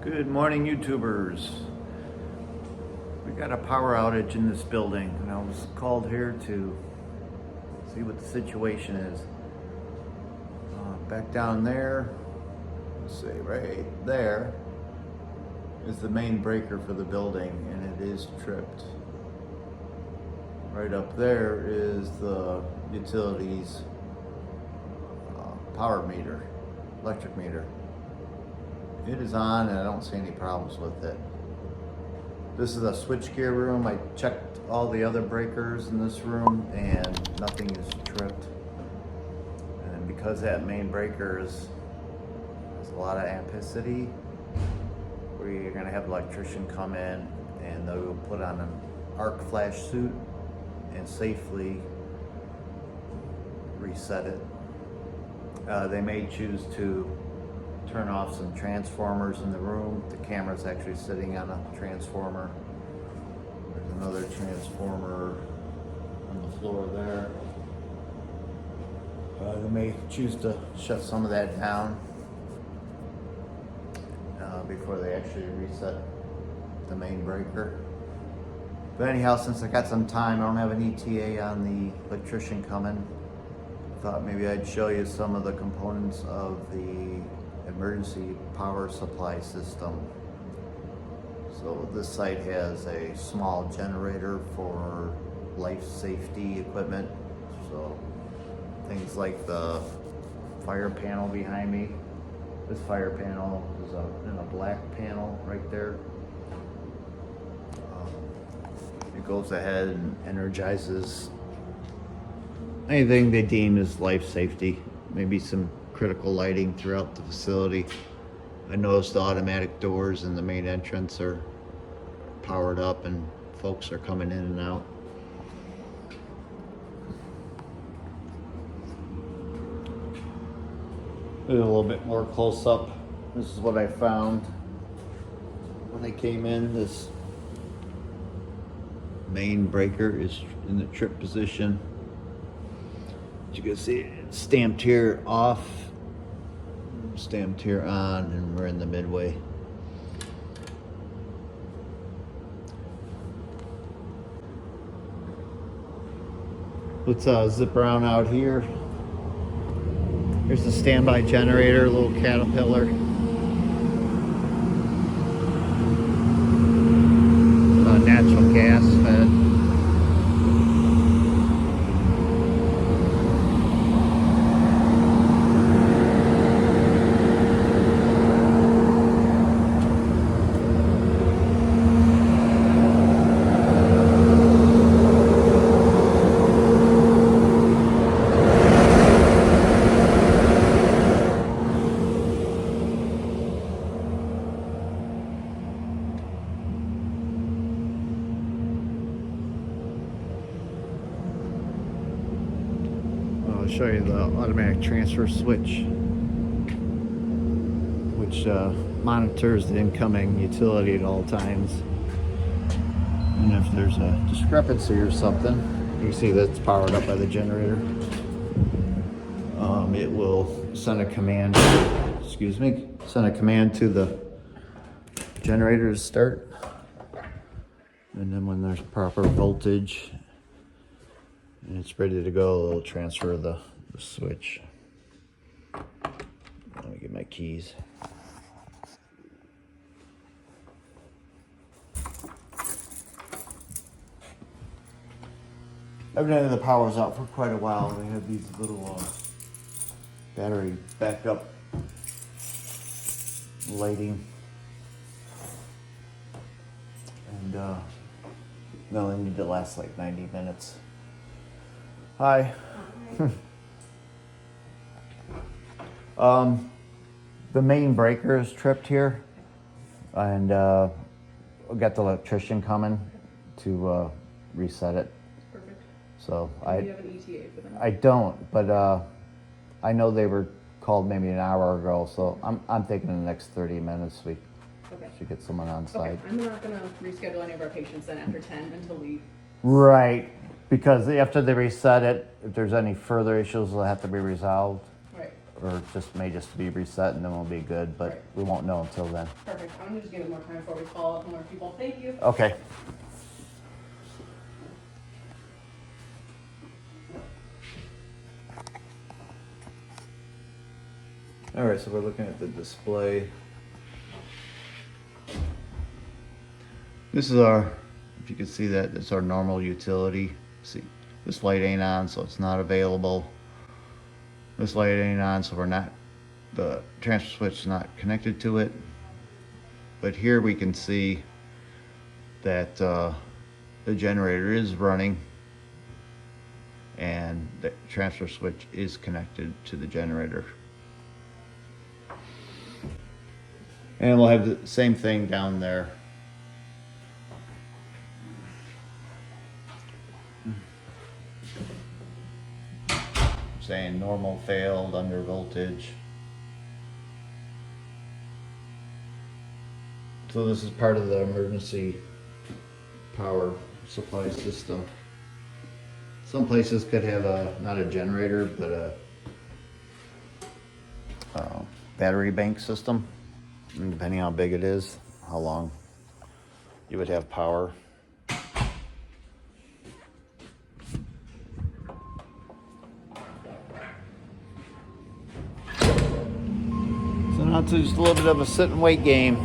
Good morning, YouTubers. We got a power outage in this building, and I was called here to see what the situation is. Back down there, let's see, right there is the main breaker for the building, and it is tripped. Right up there is the utilities power meter, electric meter. It is on and I don't see any problems with it. This is a switchgear room. I checked all the other breakers in this room and nothing is tripped. And because that main breaker has a lot of ampacity, we're gonna have an electrician come in and they'll put on an arc flash suit and safely reset it. They may choose to turn off some transformers in the room. The camera's actually sitting on a transformer. There's another transformer on the floor there. They may choose to shut some of that down before they actually reset the main breaker. But anyhow, since I got some time, I don't have an ETA on the electrician coming. I thought maybe I'd show you some of the components of the emergency power supply system. So this site has a small generator for life safety equipment. So things like the fire panel behind me. This fire panel is in a black panel right there. It goes ahead and energizes anything they deem as life safety, maybe some critical lighting throughout the facility. I noticed the automatic doors in the main entrance are powered up and folks are coming in and out. A little bit more close up. This is what I found when I came in. This main breaker is in the trip position. As you can see, it's stamped here off, stamped here on, and we're in the midway. Let's zip around out here. Here's the standby generator, a little Caterpillar. Natural gas fed. I'll show you the automatic transfer switch, which monitors the incoming utility at all times. And if there's a discrepancy or something, you can see that's powered up by the generator. It will send a command, send a command to the generator to start. And then when there's proper voltage and it's ready to go, it'll transfer the switch. Let me get my keys. Evidently the power's out for quite a while. They have these little battery backup lighting. And they only need to last like 90 minutes. Hi. The main breaker is tripped here, and we got the electrician coming to reset it. Perfect. So Do you have an ETA for them? I don't, but I know they were called maybe an hour ago, so I'm thinking in the next 30 minutes we should get someone on site. Okay, I'm not gonna reschedule any of our patients then after 10 until we. Right, because after they reset it, if there's any further issues, they'll have to be resolved. Right. or may just be reset and then we'll be good, but Right. we won't know until then. Perfect. I'm gonna just give it more time before we call up more people. Thank you. Okay. All right, so we're looking at the display. This is our, if you can see that, it's our normal utility. See, this light ain't on, so it's not available. This light ain't on, so the transfer switch is not connected to it. But here we can see that the generator is running and the transfer switch is connected to the generator. And we'll have the same thing down there. Saying normal failed, under voltage. So this is part of the emergency power supply system. Some places could have not a generator, but a battery bank system. And depending on how big it is, how long you would have power. So now to just a little bit of a sit and wait game.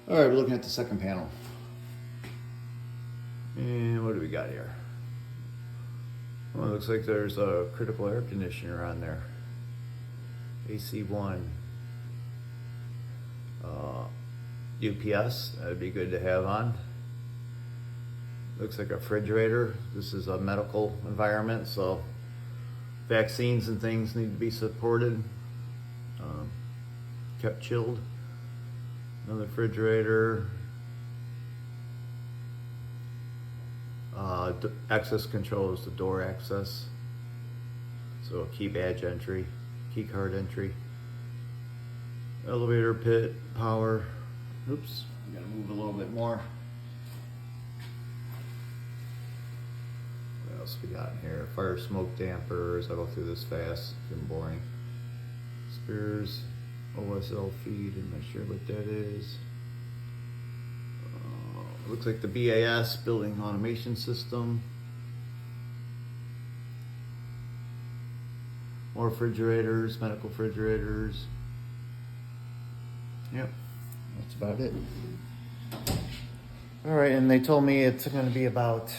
All right, we're looking at the second panel. And what do we got here? Well, it looks like there's a critical air conditioner on there. AC1. UPS, that'd be good to have on. Looks like a refrigerator. This is a medical environment, so vaccines and things need to be supported. Kept chilled. Another refrigerator. Access control is the door access. So key badge entry, key card entry. Elevator pit, power. Oops, I'm gonna move a little bit more. What else we got in here? Fire smoke dampers. I'll go through this fast, it's been boring. Spears, OSL feed, I'm not sure what that is. Looks like the BAS, building automation system. More refrigerators, medical refrigerators. Yep, that's about it. All right, and they told me it's gonna be about,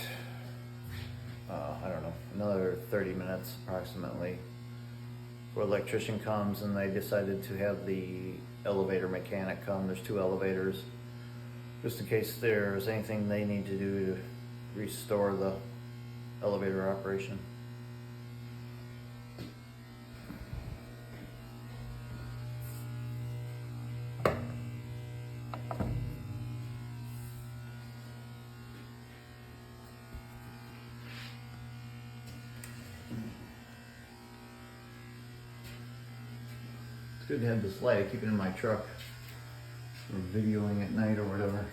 I don't know, another 30 minutes approximately before electrician comes, and they decided to have the elevator mechanic come. There's 2 elevators, just in case there's anything they need to do to restore the elevator operation. It's good to have this light. I keep it in my truck for videoing at night or whatever.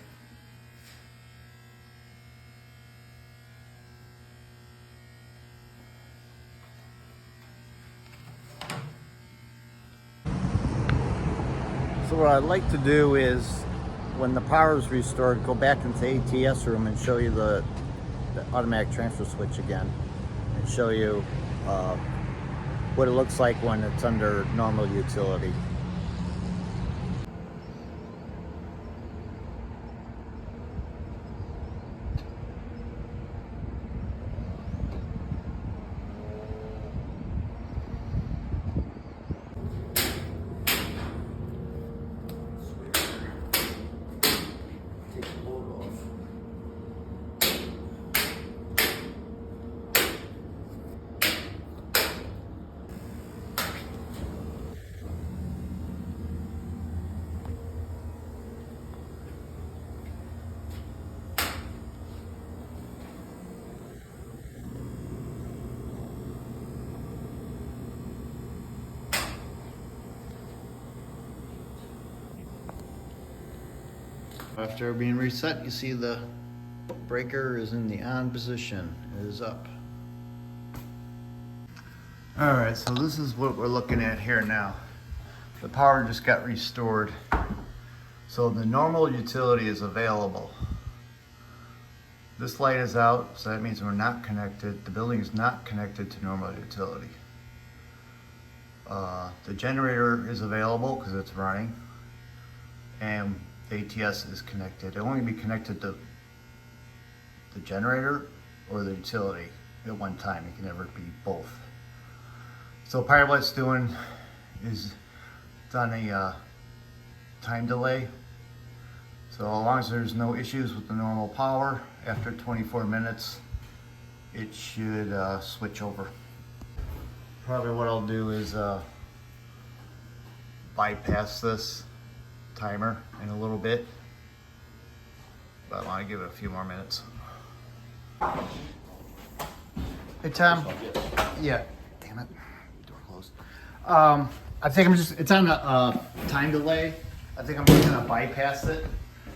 So what I'd like to do is, when the power is restored, go back into the ATS room and show you the automatic transfer switch again, and show you what it looks like when it's under normal utility. After being reset, you see the breaker is in the on position. It is up. All right, so this is what we're looking at here now. The power just got restored. So the normal utility is available. This light is out, so that means we're not connected. The building is not connected to normal utility. The generator is available because it's running, and the ATS is connected. It will only be connected to the generator or the utility at one time. It can never be both. So part of what it's doing is it's on a time delay. So as long as there's no issues with the normal power, after 24 minutes, it should switch over. Probably what I'll do is bypass this timer in a little bit, but I want to give it a few more minutes. Hey Tom. Yeah. Damn it. Door closed. I think it's on a time delay. I think I'm just gonna bypass it.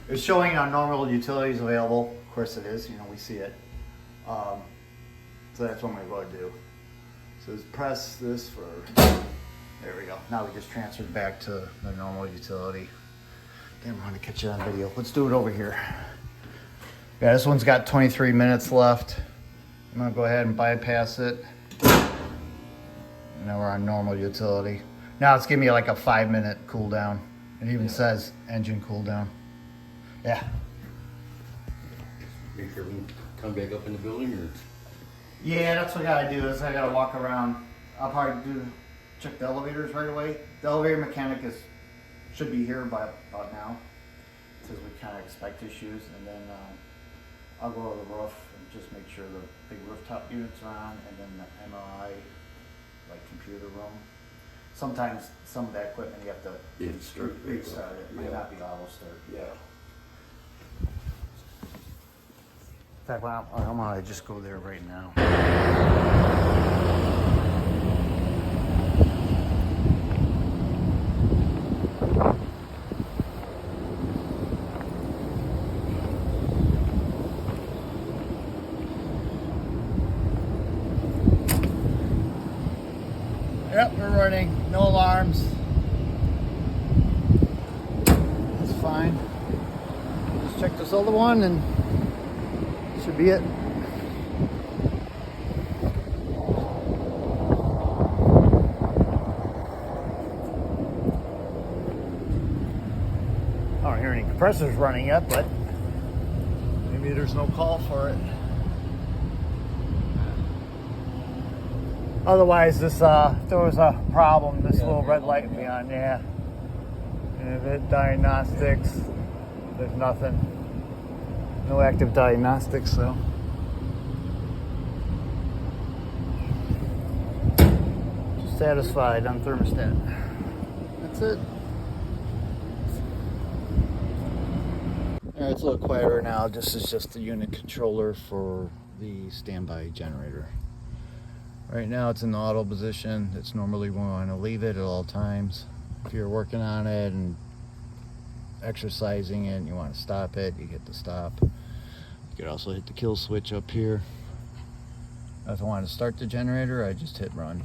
It's showing on normal utilities available. Of course it is, we see it. So that's what I'm gonna go ahead and do. So just press this for, there we go. Now we just transferred back to the normal utility. Damn, I'm gonna catch it on video. Let's do it over here. Yeah, this one's got 23 minutes left. I'm gonna go ahead and bypass it. Now we're on normal utility. Now it's giving me like a 5-minute cooldown. It even says engine cooldown. Yeah. Make sure we come back up in the building, or? Yeah, that's what I gotta do is I gotta walk around. I'll probably check the elevators right away. The elevator mechanic should be here by about now, since we kind of expect issues. And then I'll go to the roof and just make sure the big rooftop units are on, and then the MRI, like computer room. Sometimes some of that equipment you have to restart it. It might not be auto start. Yeah. In fact, I'm gonna just go there right now. Yep, we're running. No alarms. That's fine. Just check this other one and should be it. I don't hear any compressors running yet, but maybe there's no call for it. Otherwise, if there was a problem, this little red light would be on, yeah. And if it diagnostics, there's nothing. No active diagnostics, so. Just satisfied on thermostat. That's it. Alright, it's a little quieter now. This is just the unit controller for the standby generator. Right now it's in the auto position. It's normally we want to leave it at all times. If you're working on it and exercising it and you want to stop it, you get to stop. You could also hit the kill switch up here. If I want to start the generator, I just hit run.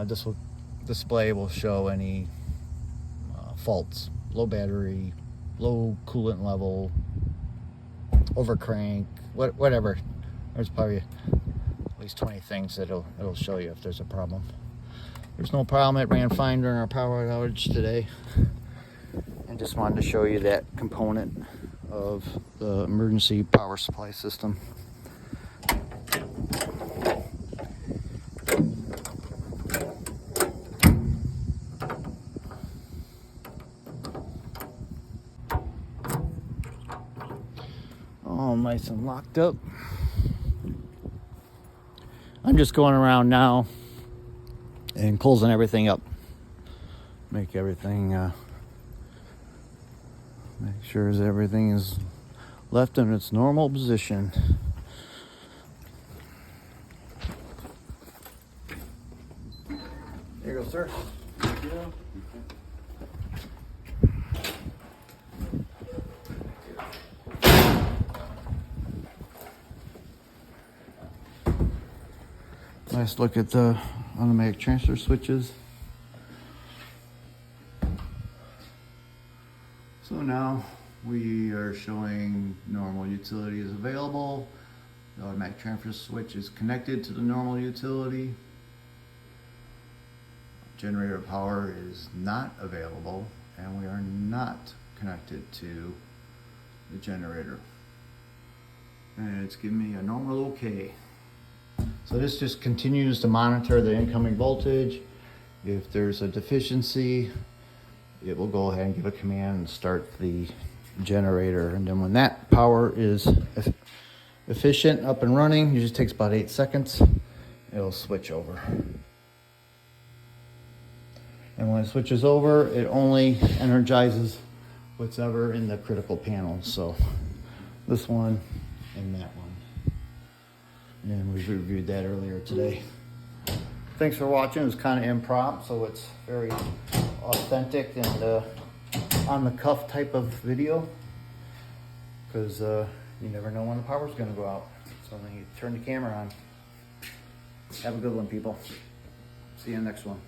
This display will show any faults. Low battery, low coolant level, overcrank, whatever. There's probably at least 20 things that it'll show you if there's a problem. There's no problem. It ran fine during our power outage today. And just wanted to show you that component of the emergency power supply system. All nice and locked up. I'm just going around now and closing everything up. Make everything, make sure everything is left in its normal position. There you go, sir. Thank you. last look at the automatic transfer switches. So now we are showing normal utility is available. The automatic transfer switch is connected to the normal utility. Generator power is not available, and we are not connected to the generator. And it's giving me a normal okay. So this just continues to monitor the incoming voltage. If there's a deficiency, it will go ahead and give a command and start the generator. And then when that power is efficient, up and running, it just takes about 8 seconds, it'll switch over. And when it switches over, it only energizes what's ever in the critical panel. So this one and that one. And we reviewed that earlier today. Thanks for watching. It was kind of impromptu, so it's very authentic and on the cuff type of video, because you never know when the power's going to go out. So when you turn the camera on. Have a good one, people. See you in the next one.